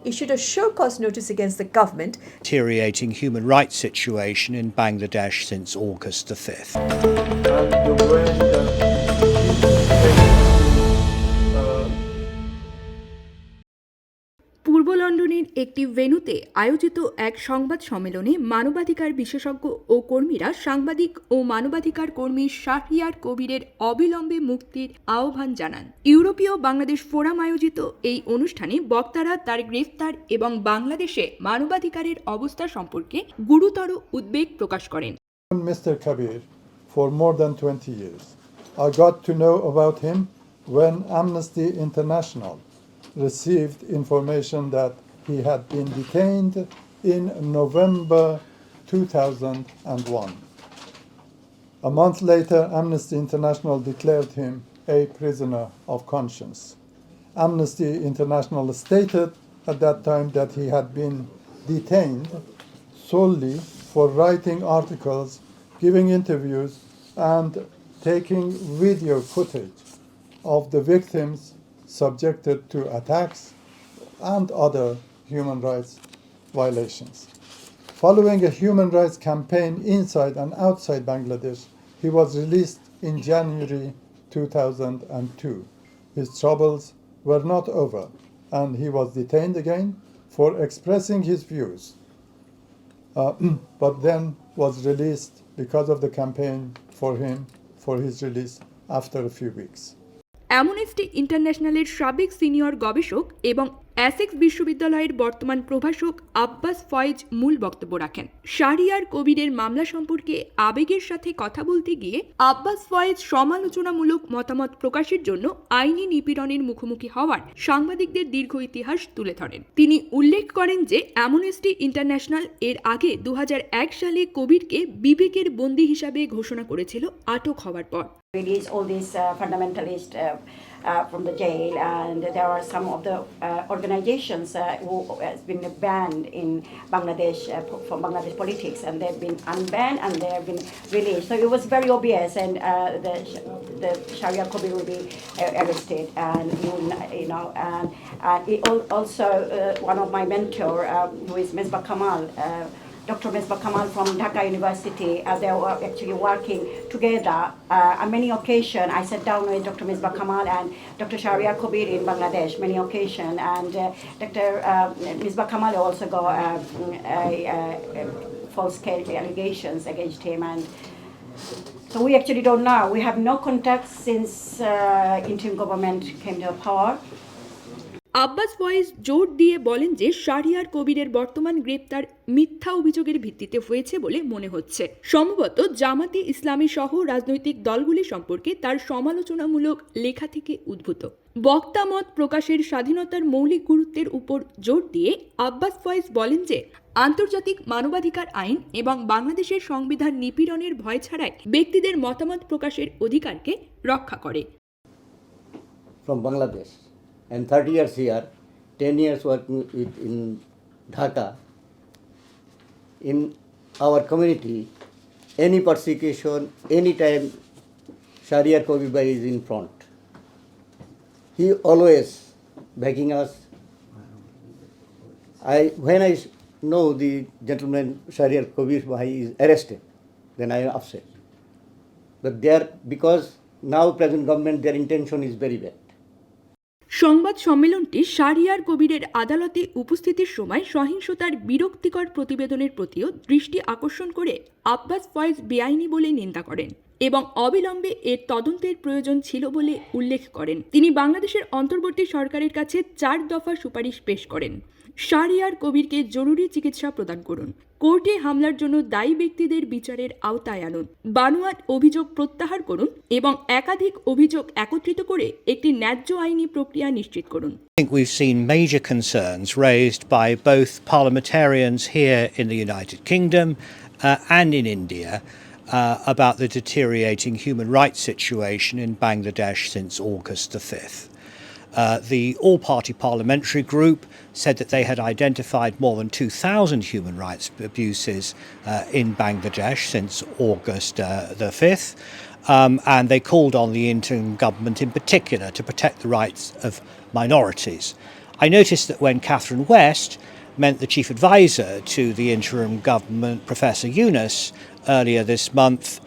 issued a show-cause notice against the government, deteriorating human rights situation in Bangladesh since August the 5th. পূর্ব লন্ডনের একটি ভেন্যুতে আয়োজিত এক সংবাদ সম্মেলনে মানবাধিকার বিশেষজ্ঞ ও কর্মীরা সাংবাদিক ও মানবাধিকার কর্মী শাহরিয়ার কবিরের অবিলম্বে মুক্তির আহ্বান জানান। ইউরোপীয় বাংলাদেশ ফোরাম আয়োজিত এই অনুষ্ঠানে বক্তারা তার গ্রেফতার এবং বাংলাদেশে মানবাধিকারের অবস্থা সম্পর্কে গুরুতর উদ্বেগ প্রকাশ করেন। Mr. Kabir for more than 20 years. I got to know about him when Amnesty International received information that he had been detained in November 2001. A month later, Amnesty International declared him a prisoner of conscience. Amnesty International stated at that time that he had been detained solely for writing articles, giving interviews, and taking video footage of the victims subjected to attacks and other human rights violations. Following a human rights campaign inside and outside Bangladesh, he was released in January 2002. His troubles were not over, and he was detained again for expressing his views, but then was released because of the campaign for his release after a few weeks. Amnesty ইন্টারন্যাশনালের সাবেক senior গবেষক এবং Essex বিশ্ববিদ্যালয়ের বর্তমান প্রভাষক আব্বাস ফয়েজ মূল বক্তব্য রাখেন। শাহরিয়ার কবিরের মামলা সম্পর্কে আবেগের সাথে কথা বলতে গিয়ে আব্বাস ফয়েজ সমালোচনামূলক মতামত প্রকাশের জন্য আইনি নিপীড়নের মুখোমুখি হওয়ার সাংবাদিকদের দীর্ঘ ইতিহাস তুলে ধরেন। তিনি উল্লেখ করেন যে অ্যামনেস্টি ইন্টারন্যাশনাল এর আগে 2001 সালে কবিরকে বিবেকের বন্দী হিসাবে ঘোষণা করেছিল আটক হওয়ার পর। Release all these fundamentalists from the jail, and there are some of the organizations who has been banned in Bangladesh from Bangladesh politics, and they've been unbanned and they have been released. So it was very obvious, and the Sharia Kobir will be arrested, and and also one of my mentor, who is Misbah Kamal. Dr. Misbah Kamal from Dhaka University, they were actually working together. On many occasions, I sat down with Dr. Misbah Kamal and Dr. Sharia Kobir in Bangladesh, many occasions, and Dr. Misbah Kamal also got false-scale allegations against him, and so we actually don't know. We have no contact since interim government came to power. Abbas Faiz জোর দিয়ে বলেন যে শাহরিয়ার কবিরের বর্তমান গ্রেপ্তার মিথ্যা অভিযোগের ভিত্তিতে হয়েছে বলে মনে হচ্ছে। সম্ভবত জামাতে ইসলামী সহ রাজনৈতিক দলগুলি সম্পর্কে তার সমালোচনামূলক লেখা থেকে উদ্ভূত। বক্তা মত প্রকাশের স্বাধীনতার মৌলিক গুরুত্বের উপর জোর দিয়ে আব্বাস ফয়েজ বলেন যে আন্তর্জাতিক মানবাধিকার আইন এবং বাংলাদেশের সংবিধান নিপীড়নের ভয় ছাড়াই ব্যক্তিদের মতামত প্রকাশের অধিকারকে রক্ষা করে। From Bangladesh. And 30 years here, 10 years working in Dhaka. In our community, any persecution, any time, Sharia Kobir Bhai is in front. He always backing us. When I know the gentleman Sharia Kobir Bhai is arrested, then I am upset. But because now present government, their intention is very bad. সংবাদ সম্মেলনটি শাহরিয়ার কবিরের আদালতে উপস্থিতির সময় সহিংসতার বিরক্তিকর প্রতিবেদনের প্রতিও দৃষ্টি আকর্ষণ করে আব্বাস ফয়েজ বেআইনি বলে নিন্দা করেন এবং অবিলম্বে এর তদন্তের প্রয়োজন ছিল বলে উল্লেখ করেন। তিনি বাংলাদেশের অন্তর্বর্তী সরকারের কাছে 4 দফা সুপারিশ পেশ করেন। শাহরিয়ার কবিরকে জরুরি চিকিৎসা প্রদান করুন, কোর্টে হামলার জন্য দায়ী ব্যক্তিদের বিচারের আওতায় আনুন, বানোয়াট অভিযোগ প্রত্যাহার করুন এবং একাধিক অভিযোগ একত্রিত করে একটি ন্যায্য আইনি প্রক্রিয়া নিশ্চিত করুন। I think we've seen major concerns raised by both parliamentarians here in the United Kingdom and in India about the deteriorating human rights situation in Bangladesh since August the 5th. The all-party parliamentary group said that they had identified more than 2,000 human rights abuses in Bangladesh since August the 5th, and they called on the interim government in particular to protect the rights of minorities. I noticed that when Catherine West met the chief advisor to the interim government, Professor Yunus, earlier this month,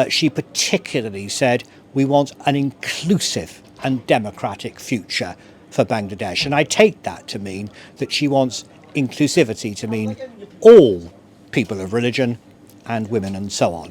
she particularly said, we want an inclusive and democratic future for Bangladesh. And I take that to mean that she wants inclusivity to mean all people of religion and women and so on.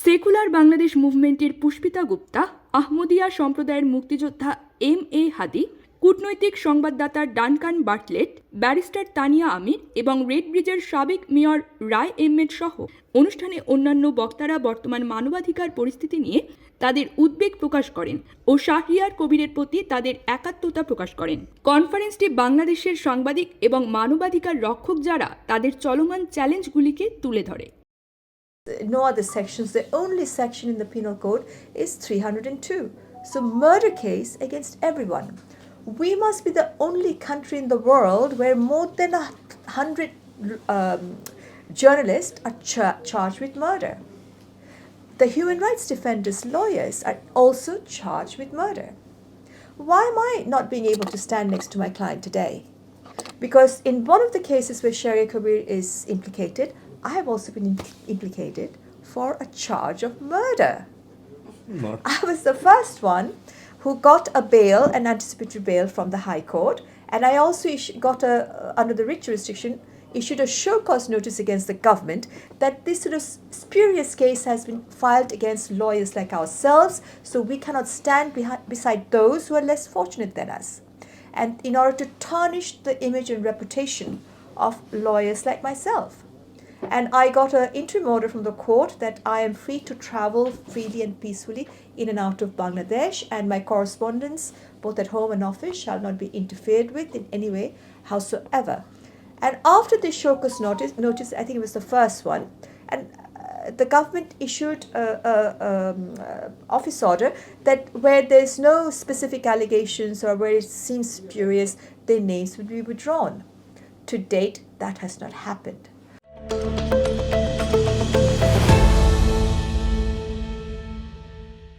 Secular Bangladesh মুভমেন্টের পুষ্পিতা গুপ্তা, আহমদিয়া সম্প্রদায়ের মুক্তিযোদ্ধা এম.এ. হাদি, কূটনৈতিক সংবাদদাতা Duncan Bartlett, barrister Tania Amir এবং red ব্রিজের সাবেক মেয়র রায় আহমেদ সহ অনুষ্ঠানে অন্যান্য বক্তারা বর্তমান মানবাধিকার পরিস্থিতি নিয়ে তাদের উদ্বেগ প্রকাশ করেন ও শাহরিয়ার কবিরের প্রতি তাদের একাত্মতা প্রকাশ করেন। কনফারেন্সটি বাংলাদেশের সাংবাদিক এবং মানবাধিকার রক্ষক যারা তাদের চলমান চ্যালেঞ্জগুলিকে তুলে ধরে। No other sections. The only section in the penal code is 302. So murder case against everyone. We must be the only country in the world where more than 100 journalists are charged with murder. The human rights defenders, lawyers are also charged with murder. Why am I not being able to stand next to my client today? Because in one of the cases where Sharia Kabir is implicated, I have also been implicated for a charge of murder. I was the first one who got a bail, an anticipatory bail from the High Court, and I also under the writ jurisdiction, issued a show cause notice against the government that this sort of spurious case has been filed against lawyers like ourselves, so we cannot stand beside those who are less fortunate than us. And in order to tarnish the image and reputation of lawyers like myself. And I got an interim order from the court that I am free to travel freely and peacefully in and out of Bangladesh, and my correspondence, both at home and office, shall not be interfered with in any way, howsoever. And after this show cause notice, I think it was the first one, and the government issued an office order that where there's no specific allegations or where it seems spurious, their names would be withdrawn. To date, that has not happened.